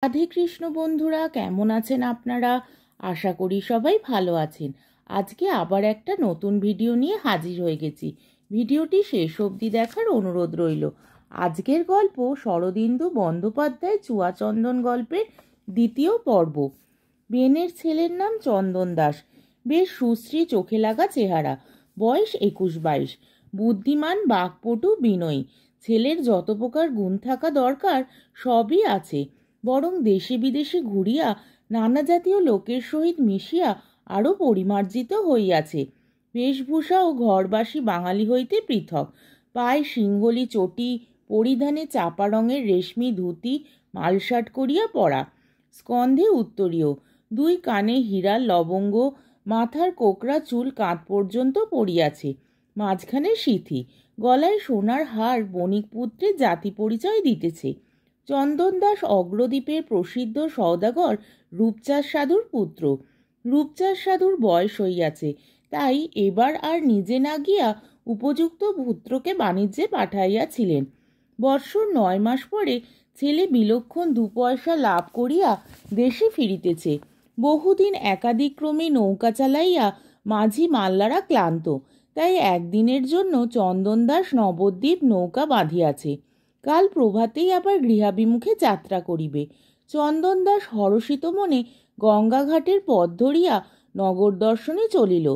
রাধে কৃষ্ণ বন্ধুরা, কেমন আছেন আপনারা? আশা করি সবাই ভালো আছেন। আজকে আবার একটা নতুন ভিডিও নিয়ে হাজির হয়ে গেছি। ভিডিওটি শেষ অবধি দেখার অনুরোধ রইল। আজকের গল্প শরদিন্দু বন্দ্যোপাধ্যায় চুয়াচন্দন গল্পের দ্বিতীয় পর্ব। বেনের ছেলের নাম চন্দন দাস। বেশ সুশ্রী, চোখে লাগা চেহারা, বয়স 21-22। বুদ্ধিমান, বাকপটু, বিনয়ী। ছেলের যত প্রকার গুণ থাকা দরকার সবই আছে, বরং দেশে বিদেশে ঘুরিয়া নানা জাতীয় লোকের সহিত মিশিয়া আরও পরিমার্জিত হইয়াছে। বেশভূষা ও ঘরবাসী বাঙালি হইতে পৃথক। পায়ে সিংহলি চটি, পরিধানে চাপা রঙের রেশমি ধুতি মালসাট করিয়া পরা, স্কন্ধে উত্তরীয়, দুই কানে হীরার লবঙ্গ, মাথার কোকড়া চুল কাঁধ পর্যন্ত পড়িয়াছে, মাঝখানে সিথি, গলায় সোনার হার বণিক পুত্রের জাতি পরিচয় দিতেছে। চন্দন দাস অগ্রদ্বীপের প্রসিদ্ধ সওদাগর রূপচাঁদ সাধুর পুত্র। রূপচাঁদ সাধুর বয়স হইয়াছে, তাই এবার আর নিজে না গিয়া উপযুক্ত পুত্রকে বাণিজ্যে পাঠাইয়াছিলেন। বৎসর 9 মাস পরে ছেলে বিলক্ষণ 2 পয়সা লাভ করিয়া দেশে ফিরিতেছে। বহুদিন একাদিক্রমে নৌকা চালাইয়া মাঝি মাল্লারা ক্লান্ত, তাই একদিনের জন্য চন্দন দাস নবদ্বীপ নৌকা বাঁধিয়াছে। কাল প্রভাতেই আবার গৃহাভিমুখে যাত্রা করিবে। চন্দন দাস হরষিত মনে গঙ্গাঘাটের পথ ধরিয়া নগর দর্শনে চলিল।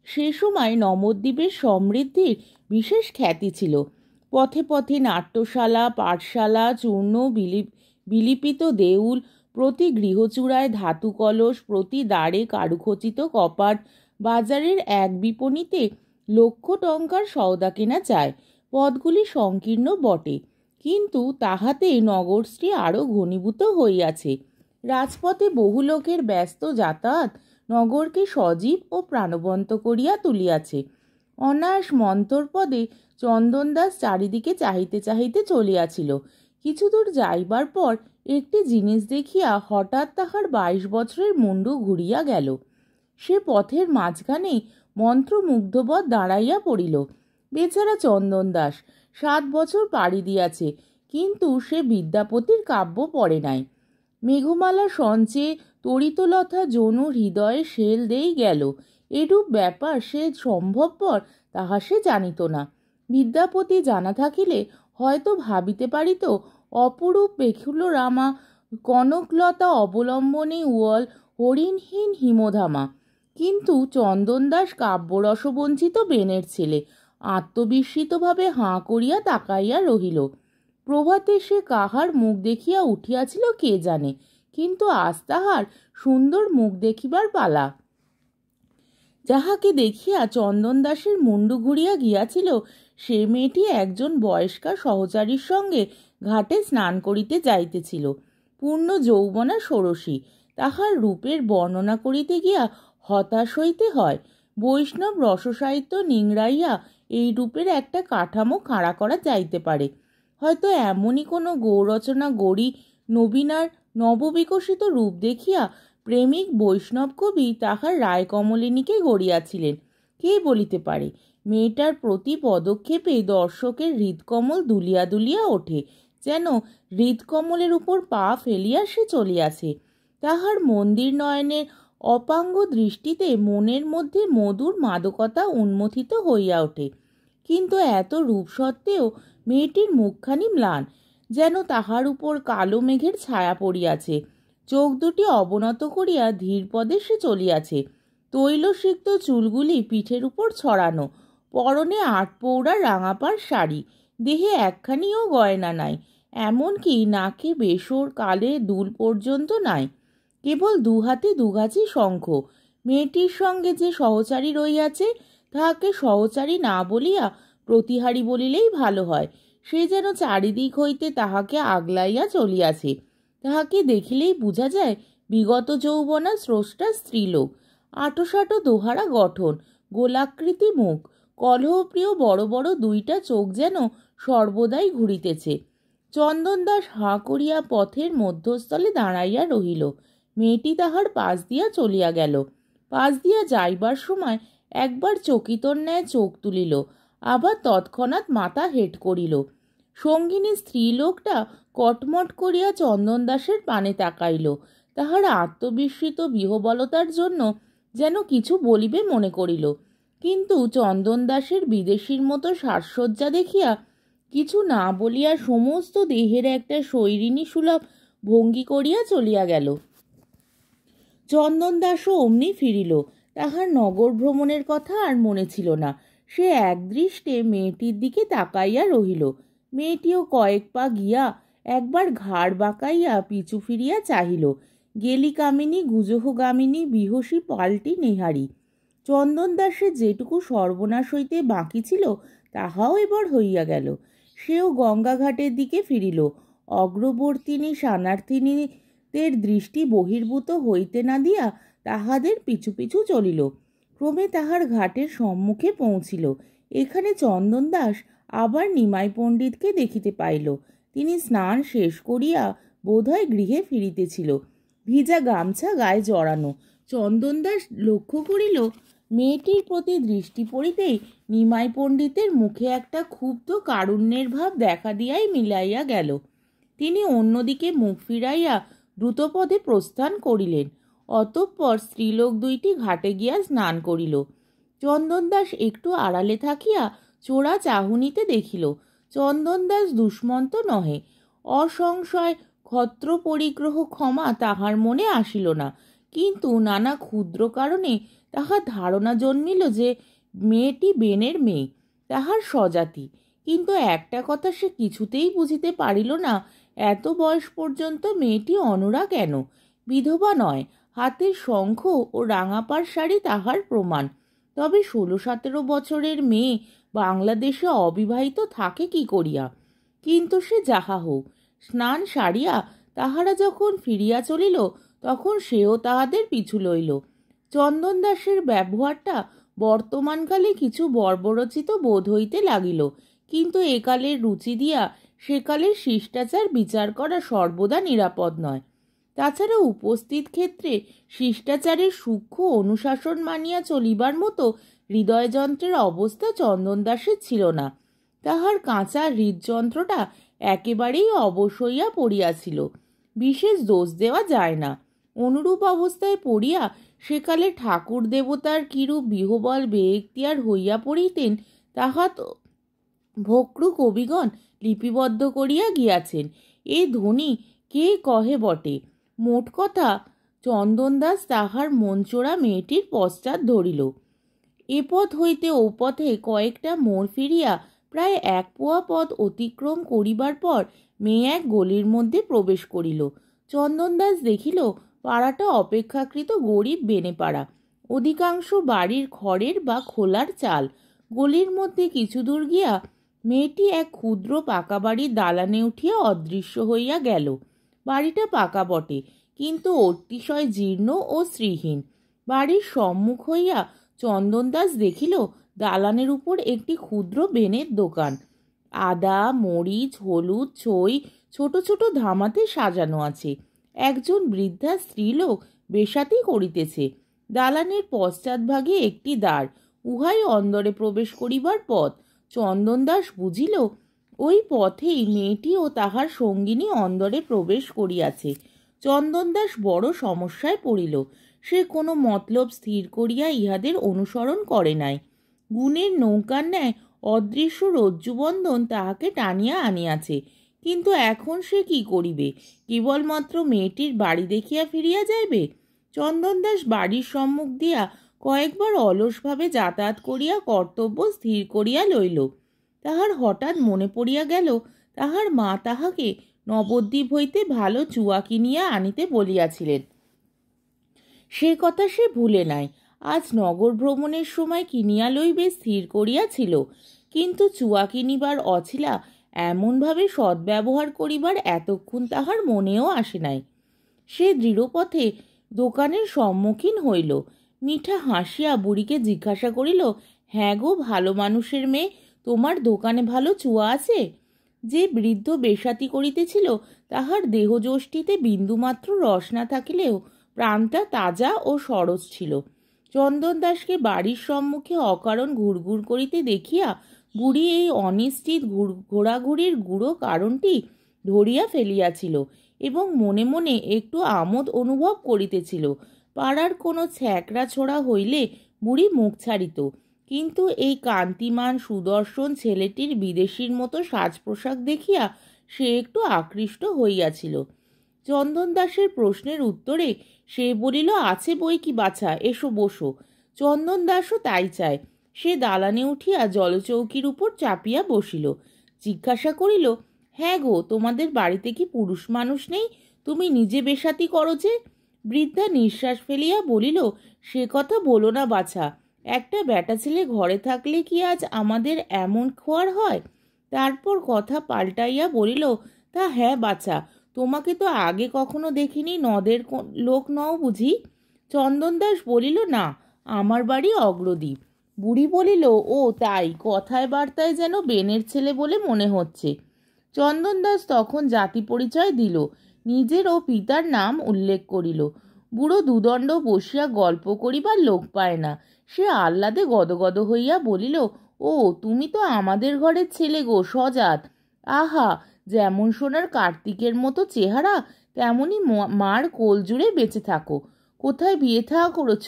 সে সময় নবদ্বীপের সমৃদ্ধির বিশেষ খ্যাতি ছিল। পথে পথে নাট্যশালা, পাঠশালা, চূর্ণ বিলিপিত দেউল, প্রতি গৃহচূড়ায় ধাতু কলস, প্রতি দ্বারে কারুখচিত কপাট। বাজারের এক বিপণীতে লক্ষ টঙ্কার সওদা কেনা যায়। পথগুলি সংকীর্ণ বটে, কিন্তু তাহাতে নগরশ্রী আরও ঘনীভূত হইয়াছে। রাজপথে বহু লোকের ব্যস্ত যাতায়াত নগরকে সজীব ও প্রাণবন্ত করিয়া তুলিয়াছে। অনায়াস মন্তরপদে চন্দন দাস চারিদিকে চাহিতে চাহিতে চলিয়াছিল। কিছুদূর যাইবার পর একটি জিনিস দেখিয়া হঠাৎ তাহার 22 বছরের মুন্ডু ঘুরিয়া গেল। সে পথের মাঝখানে মন্ত্রমুগ্ধবৎ দাঁড়াইয়া পড়িল। বেচারা চন্দন দাস 7 বছর পাড়ি দিয়াছে, কিন্তু সে বিদ্যাপতির কাব্য পড়ে নাই। মেঘমালা সঞ্চে তরিতলতা যনু হৃদয়ে শেল দেই গেল, এরূপ ব্যাপার সে সম্ভবপর তাহা সে জানিত না। বিদ্যাপতি জানা থাকিলে হয়তো ভাবিতে পারিত অপরূপ বেকুল রামা, কনকলতা অবলম্বনে উয়ল হরিণহীন হিমধামা। কিন্তু চন্দন দাস কাব্যরসবঞ্চিত বেনের ছেলে, আত্মবিস্মৃতভাবে হাঁ করিয়া তাকাইয়া রহিল। প্রভাতে সে কাহার মুখ দেখিয়া উঠিয়াছিল কে জানে, কিন্তু আজ তাহার সুন্দর মুখ দেখিবার পালা। যাহাকে দেখিয়া চন্দন দাসের মুন্ডু ঘুরিয়া গিয়াছিল, সে মেয়েটি একজন বয়স্কা সহচারীর সঙ্গে ঘাটে স্নান করিতে যাইতেছিল। পূর্ণ যৌবনা ষোড়শী। তাহার রূপের বর্ণনা করিতে গিয়া হতাশ হইতে হয়। বৈষ্ণব রসসাহিত্য নিংড়াইয়া এই রূপের একটা কাঠামো খাড়া করা যাইতে পারে। হয়তো এমনই কোনো গৌরচনা গড়ি নবীনার নববিকশিত রূপ দেখিয়া প্রেমিক বৈষ্ণব কবি তাহার রায়কমলিনীকে গড়িয়াছিলেন। কে বলিতে পারে? মেয়েটার প্রতি পদক্ষেপে দর্শকের হৃদকমল দুলিয়া দুলিয়া ওঠে, যেন হৃদকমলের উপর পা ফেলিয়া সে চলিয়াছে। তাহার মন্দির নয়নের অপাঙ্গ দৃষ্টিতে মনের মধ্যে মধুর মাদকতা উন্মথিত হইয়া ওঠে। কিন্তু এত রূপ সত্ত্বেও মেয়েটির মুখখানি ম্লান, যেন তাহার উপর কালো মেঘের ছায়া পড়িয়াছে। চোখ দুটি অবনত করিয়া ধীর পদে সে চলিয়াছে। তৈলসিক্ত চুলগুলি পিঠের উপর ছড়ানো, পরনে 8 পৌড়া রাঙাপাড় শাড়ি, দেহে একখানিও গয়না নাই, এমনকি নাকে বেসর কালে দুল পর্যন্ত নাই। কেবল 2 হাতে 2 গাছি শঙ্খ। মেয়েটির সঙ্গে যে সহচারী রহিয়াছে, তাহাকে সহচারী না বলিয়া প্রতিহারী বলিলেই ভালো হয়। সে যেন চারিদিক হইতে তাহাকে আগলাইয়া চলিয়াছে। তাহাকে দেখিলেই বুঝা যায় বিগত যৌবনা স্রষ্টা স্ত্রীলোক। আঁটোসাঁটো দোহারা গঠন, গোলাকৃতি মুখ, কলহপ্রিয় বড় বড় 2টা চোখ যেন সর্বদাই ঘুরিতেছে। চন্দন দাস হাঁ করিয়া পথের মধ্যস্থলে দাঁড়াইয়া রহিল। মেয়েটি তাহার পাশ দিয়া চলিয়া গেল। পাশ দিয়া যাইবার সময় একবার চকিতর ন্যায় চোখ তুলিল, আবার তৎক্ষণাৎ মাথা হেঁট করিল। সঙ্গিনী স্ত্রীলোকটা কটমট করিয়া চন্দন দাসের পানে তাকাইল। তাহার আত্মবিস্মৃত বিহবলতার জন্য যেন কিছু বলিবে মনে করিল, কিন্তু চন্দন দাসের বিদেশীর মতো সাজসজ্জা দেখিয়া কিছু না বলিয়া সমস্ত দেহের একটা শৈরিনী সুলভ ভঙ্গি করিয়া চলিয়া গেল। চন্দন দাসও অমনি ফিরিল। তাহার নগর ভ্রমণের কথা আর মনে ছিল না। সে একদৃষ্টে মেয়েটির দিকে তাকাইয়া রহিল। মেয়েটিও কয়েক পা গিয়া একবার ঘাড় বাঁকাইয়া পিছু ফিরিয়া চাহিল। গেলি কামিনী গুজহগামিনী বিহসী পাল্টি নেহারি। চন্দন দাসের যেটুকু সর্বনাশ হইতে বাকি ছিল তাহাও এবার হইয়া গেল। সেও গঙ্গাঘাটের দিকে ফিরিল। অগ্রবর্তিনী শানার্থিনীদের দৃষ্টি বহির্ভূত হইতে না দিয়া তাহাদের পিছু পিছু চলিল। ক্রমে তাহার ঘাটের সম্মুখে পৌঁছিল। এখানে চন্দন দাস আবার নিমাই পণ্ডিতকে দেখিতে পাইল। তিনি স্নান শেষ করিয়া বোধহয় গৃহে ফিরিতেছিল, ভিজা গামছা গায়ে জড়ানো। চন্দন দাস লক্ষ্য করিল, মেয়েটির প্রতি দৃষ্টি পড়িতেই নিমাই পণ্ডিতের মুখে একটা ক্ষুব্ধ কারুণ্যের ভাব দেখা দিয়াই মিলাইয়া গেল। তিনি অন্যদিকে মুখ ফিরাইয়া দ্রুতপদে প্রস্থান করিলেন। অতঃপর স্ত্রীলোক দুইটি ঘাটে গিয়া স্নান করিল। চন্দন দাস একটু আড়ালে থাকিয়া চোরা চাহুনিতে দেখিল, চন্দন দাস দুষ্মন্ত নহে। অসংশয় ক্ষত্র পরিগ্রহ ক্ষমা তাহার মনে আসিল না, কিন্তু নানা ক্ষুদ্র কারণে তাহার ধারণা জন্মিল যে মেয়েটি বেনের মেয়ে, তাহার স্বজাতি। কিন্তু একটা কথা সে কিছুতেই বুঝিতে পারিল না, এত বয়স পর্যন্ত মেয়েটি অনড়া কেন? বিধবা নয়, হাতের শঙ্খ ও রাঙাপাড় শাড়ি তাহার প্রমাণ। তবে 16-17 বছরের মেয়ে বাংলাদেশে অবিবাহিত থাকে কি করিয়া? কিন্তু সে যাহা হোক, স্নান সারিয়া তাহারা যখন ফিরিয়া চলিল তখন সেও তাহাদের পিছু লইল। চন্দন দাসের ব্যবহারটা বর্তমানকালে কিছু বর্বরচিত বোধ হইতে লাগিল, কিন্তু একালের রুচি দিয়া সেকালের শিষ্টাচার বিচার করা সর্বদা নিরাপদ নয়। তাছাড়া উপস্থিত ক্ষেত্রে শিষ্টাচারের সূক্ষ্ম অনুশাসন মানিয়া চলিবার মতো হৃদয়যন্ত্রের অবস্থা চন্দন দাসের ছিল না। তাহার কাঁচা হৃদযন্ত্রটা একেবারেই অবশ হইয়া পড়িয়াছিল। বিশেষ দোষ দেওয়া যায় না। অনুরূপ অবস্থায় পড়িয়া সেকালে ঠাকুর দেবতার কিরূপ বিহবল বেএখতিয়ার হইয়া পড়িতেন তাহা তো ভক্রু কবিগণ লিপিবদ্ধ করিয়া গিয়াছেন। এ ধ্বনি কে কহে বটে? মোট কথা, চন্দন দাস তাহার মনচোরা মেয়েটির পশ্চাৎ ধরিল। এ পথ হইতে ও পথে কয়েকটা মোড় ফিরিয়া প্রায় 1 পোয়া পথ অতিক্রম করিবার পর মেয়ে এক গলির মধ্যে প্রবেশ করিল। চন্দন দাস দেখিল, পাড়াটা অপেক্ষাকৃত গরিব বেনে পাড়া। অধিকাংশ বাড়ির খড়ের বা খোলার চাল। গলির মধ্যে কিছু দূর গিয়া মেয়েটি এক ক্ষুদ্র পাকা বাড়ির দালানে উঠিয়া অদৃশ্য হইয়া গেল। বাড়িটা পাকা বটে, কিন্তু অতিশয় জীর্ণ ও শ্রীহীন। বাড়ির সম্মুখ হইয়া চন্দন দাস দেখিল দালানের উপর একটি ক্ষুদ্র বেনের দোকান। আদা, মরিচ, হলুদ, ছই ছোট ছোট ধামাতে সাজানো আছে। একজন বৃদ্ধা স্ত্রীলোক বেশাতি করিতেছে। দালানের পশ্চাৎভাগে একটি দ্বার, উহাই অন্দরে প্রবেশ করিবার পথ। চন্দন দাস বুঝিল, ওই পথেই মেয়েটি ও তাহার সঙ্গিনী অন্দরে প্রবেশ করিয়াছে। চন্দন দাস বড় সমস্যায় পড়িল। সে কোনো মতলব স্থির করিয়া ইহাদের অনুসরণ করে নাই। গুণের নৌকার ন্যায় অদৃশ্য রজ্জুবন্ধন তাহাকে টানিয়া আনিয়াছে। কিন্তু এখন সে কি করিবে? কেবলমাত্র মেয়েটির বাড়ি দেখিয়া ফিরিয়া যাইবে? চন্দন দাস বাড়ির সম্মুখ দিয়া কয়েকবার অলসভাবে যাতায়াত করিয়া কর্তব্য স্থির করিয়া লইল। তাহার হঠাৎ মনে পড়িয়া গেল, তাহার মা তাহাকে নবদ্বীপ হইতে ভালো চুয়া কিনিয়া আনিতে বলিয়াছিলেন। সে কথা সে ভুলে নাই। আজ নগর ভ্রমণের সময় কিনিয়া লইবে স্থির করিয়াছিল, কিন্তু চুয়া কিনিবার অছিলা এমনভাবে সদ্ব্যবহার করিবার এতক্ষণ তাহার মনেও আসে নাই। সে দৃঢ়পথে দোকানের সম্মুখীন হইল। মিঠা হাসিয়া বুড়িকে জিজ্ঞাসা করিল, হ্যাঁ গো ভালো মানুষের মেয়ে, তোমার দোকানে ভালো চুয়া আছে? যে বৃদ্ধ বেশাতি করিতেছিল তাহার দেহযষ্টিতে বিন্দুমাত্র রস না থাকিলেও প্রাণটা তাজা ও সরস ছিল। চন্দন দাসকে বাড়ির সম্মুখে অকারণ ঘুরঘুর করিতে দেখিয়া বুড়ি এই অনিশ্চিত ঘোরাঘুরির গুঁড়ো কারণটি ধরিয়া ফেলিয়াছিল এবং মনে মনে একটু আমোদ অনুভব করিতেছিল। পাড়ার কোনো ছ্যাকরা ছোড়া হইলে বুড়ি মুখ ছাড়িত, কিন্তু এই কান্তিমান সুদর্শন ছেলেটির বিদেশির মতো সাজ পোশাক দেখিয়া সে একটু আকৃষ্ট হইয়াছিল। চন্দন দাসের প্রশ্নের উত্তরে সে বলিল, আছে বই কি বাছা, এসো বসো। চন্দন দাসও তাই চায়। সে দালানে উঠিয়া জলচৌকির উপর চাপিয়া বসিল। জিজ্ঞাসা করিল, হ্যাঁ গো, তোমাদের বাড়িতে কি পুরুষ মানুষ নেই? তুমি নিজে বেশাতি করো যে? বৃদ্ধা নিঃশ্বাস ফেলিয়া বলিল, সে কথা বলো না বাছা। একটা বেটা ছেলে ঘরে থাকলে কি আজ আমাদের এমন খোয়ার হয়? তারপর কথা পাল্টাইয়া বলিল, তা হ্যাঁ বাছা, তোমাকে তো আগে কখনো দেখিনি, নদের লোক নও বুঝি? চন্দন দাস বলিল, না, আমার বাড়ি অগ্রদ্বীপ। বুড়ি বলিল, ও তাই, কথায় বার্তায় যেন বেনের ছেলে বলে মনে হচ্ছে। চন্দন দাস তখন জাতি পরিচয় দিল, নিজের ও পিতার নাম উল্লেখ করিল। বুড়ো দুদণ্ড বসিয়া গল্প করিবার লোক পায় না। সে আহ্লাদে গদগদ হইয়া বলিল, ও তুমি তো আমাদের ঘরের ছেলে গো, সজাত। আহা, যেমন সোনার কার্তিকের মতো চেহারা, তেমনি মার কোল জুড়ে বেঁচে থাকো। কোথায় বিয়ে থা করেছ?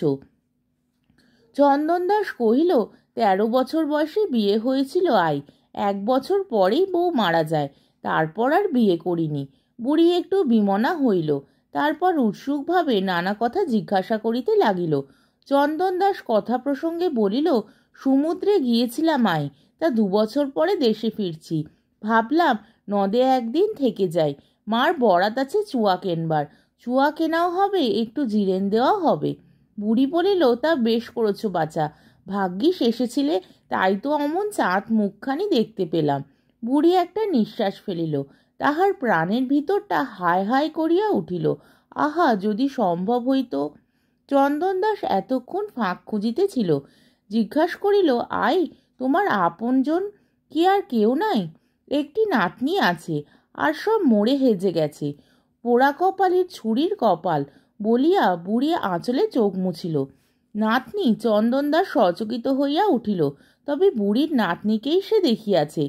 চন্দন দাস কহিল, 13 বছর বয়সে বিয়ে হয়েছিল আই। 1 বছর পরেই বউ মারা যায়, তারপর আর বিয়ে করিনি। বুড়ি একটু বিমনা হইল, তারপর উৎসুকভাবে নানা কথা জিজ্ঞাসা করিতে লাগিল। চন্দন দাস কথা প্রসঙ্গে বলিল, সমুদ্রে গিয়েছিলাম আই, তা 2 বছর পরে দেশে ফিরছি। ভাবলাম নদে একদিন থেকে যাই। মার বরাত আছে চুয়া কেনবার, চুয়া কেনাও হবে, একটু জিরেন দেওয়া হবে। বুড়ি বলিল, তা বেশ করেছো বাছা, ভাগ্যিস এসেছিলে, তাই তো অমন চাঁদ মুখখানি দেখতে পেলাম। বুড়ি একটা নিঃশ্বাস ফেলিল, তাহার প্রাণের ভিতরটা হায় হায় করিয়া উঠিল। আহা, যদি সম্ভব হইত। চন্দন দাস এতক্ষণ ফাঁক খুঁজিতেছিল। জিজ্ঞাসা করিল, আই, তোমার আপনজন কি আর কেউ নাই? একটি নাতনি আছে, আর সব মরে হেজে গেছে। পোড়া কপালের ছুরির কপাল, বলিয়া বুড়ি আঁচলে চোখ মুছিল। নাতনি? চন্দন দাস সচকিত হইয়া উঠিল। তবে বুড়ির নাতনিকেই সে দেখিয়াছে।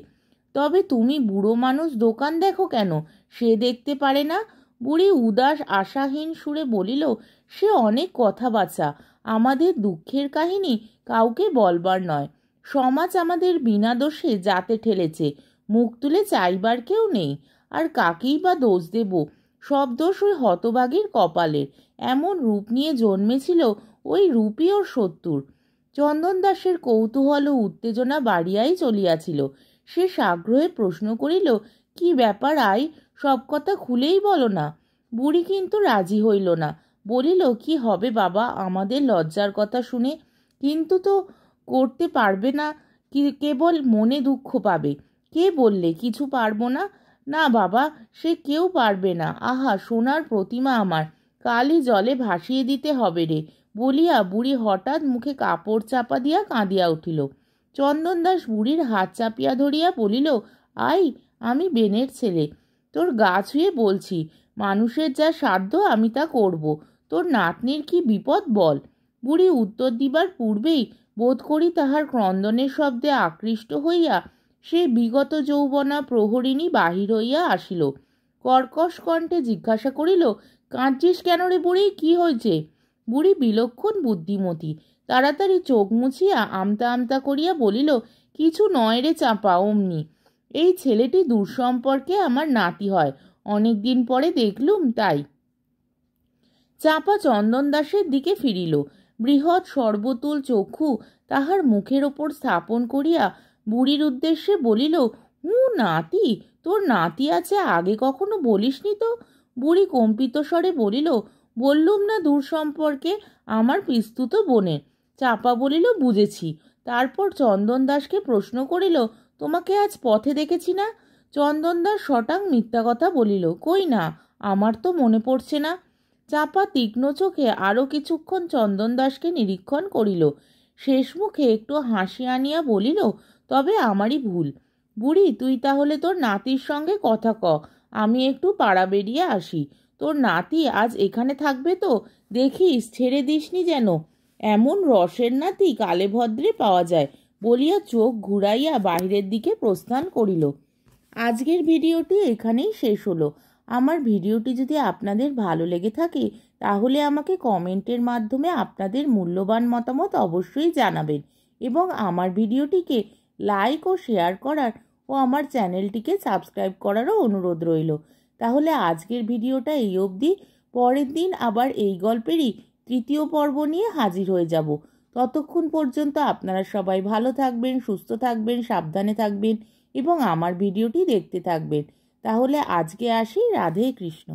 তবে তুমি বুড়ো মানুষ দোকান দেখো কেন? সে দেখতে পারে না? বুড়ি উদাস আশাহীন সুরে বলিল, সে অনেক কথা বাছা, আমাদের দুঃখের কাহিনী কাউকে বলবার নয়। সমাজ আমাদের বিনা দোষে যাতে ঠেলেছে, মুখ তুলে চাইবার কেউ নেই। আর কাকেই বা দোষ দেব? সব দোষ ওই হতভাগীর কপালের। এমন রূপ নিয়ে জন্মেছিল, ওই রূপই ওর শত্রুর। চন্দন দাসের কৌতূহল ও উত্তেজনা বাড়িয়াই চলিয়াছিল। সে সাগ্রহে প্রশ্ন করিল, কি ব্যাপার আই, সব কথা খুলেই বলো না। বুড়ি কিন্তু রাজি হইল না। বলিল, কি হবে বাবা আমাদের লজ্জার কথা শুনে? কিন্তু তো করতে পারবে না, কি কেবল মনে দুঃখ পাবে। কে বললে কিছু পারবো না? না বাবা, সে কেউ পারবে না। আহা, সোনার প্রতিমা আমার, কালই জলে ভাসিয়ে দিতে হবে রে, বলিয়া বুড়ি হঠাৎ মুখে কাপড় চাপা দিয়া কাঁদিয়া উঠিল। চন্দন দাস বুড়ির হাত চাপিয়া ধরিয়া বলিল, আই, আমি বেনের ছেলে, তোর গা ছুঁয়ে বলছি, মানুষের যা সাধ্য আমি তা করব। তোর নাতনির কি বিপদ বল। বুড়ি উত্তর দিবার পূর্বেই বোধ করি তাহার ক্রন্দনের শব্দে আকৃষ্ট হইয়া সে বিগত যৌবনা প্রহরিণী বাহির হইয়া আসিল। কর্কশ কণ্ঠে জিজ্ঞাসা করিল, কাঁদছিস কেন রে বুড়ি, কি হয়েছে? বুড়ি বিলক্ষণ বুদ্ধিমতী, তাড়াতাড়ি চোখ মুছিয়া আমতা আমতা করিয়া বলিল, কিছু নয় রে চাপা, অমনি। এই ছেলেটি দূর সম্পর্কে আমার নাতি হয়, অনেক দিন পরে দেখলুম, তাই। চাপা চন্দন দাসের দিকে ফিরিল। বৃহৎ সর্বতুল চক্ষু তাহার মুখের ওপর স্থাপন করিয়া বুড়ির উদ্দেশ্যে বলিল, নাতি? তোর নাতি আছে, আগে কখনো বলিসনি তো? বুড়ি কম্পিত স্বরে বলিল, বললুম না দূর সম্পর্কে, আমার পিস্তুত বোনের। চাপা বলিল, বুঝেছি। তারপর চন্দন দাসকে প্রশ্ন করিল, তোমাকে আজ পথে দেখেছি না? চন্দন দাস শটাং মিথ্যা কথা বলিল, কই না, আমার তো মনে পড়ছে না। চাপা তীক্ষ্ণ চোখে আরও কিছুক্ষণ চন্দন দাসকে নিরীক্ষণ করিল। শেষ মুখে একটু হাসি আনিয়া বলিল, তবে আমারই ভুল। বুড়ি, তুই তাহলে তোর নাতির সঙ্গে কথা ক, আমি একটু পাড়া বেরিয়ে আসি। তোর নাতি আজ এখানে থাকবে তো? দেখিস, ছেড়ে দিসনি যেন। এমন রসের নাতি কালে ভদ্রে পাওয়া যায়, বলিয়া চোখ ঘুরাইয়া বাহিরের দিকে প্রস্থান করিল। আজকের ভিডিওটি এখানেই শেষ হলো। আমার ভিডিওটি যদি আপনাদের ভালো লেগে থাকে তাহলে আমাকে কমেন্টের মাধ্যমে আপনাদের মূল্যবান মতামত অবশ্যই জানাবেন এবং আমার ভিডিওটিকে লাইক ও শেয়ার করার ও আমার চ্যানেলটিকে সাবস্ক্রাইব করারও অনুরোধ রইল। তাহলে আজকের ভিডিওটা এই অবধি। পরের দিন আবার এই গল্পেরই তৃতীয় পর্ব নিয়ে হাজির হয়ে যাব। ততক্ষণ পর্যন্ত আপনারা সবাই ভালো থাকবেন, সুস্থ থাকবেন, সাবধানে থাকবেন এবং আমার ভিডিওটি দেখতে থাকবেন। তাহলে আজকে আসি। রাধে কৃষ্ণ।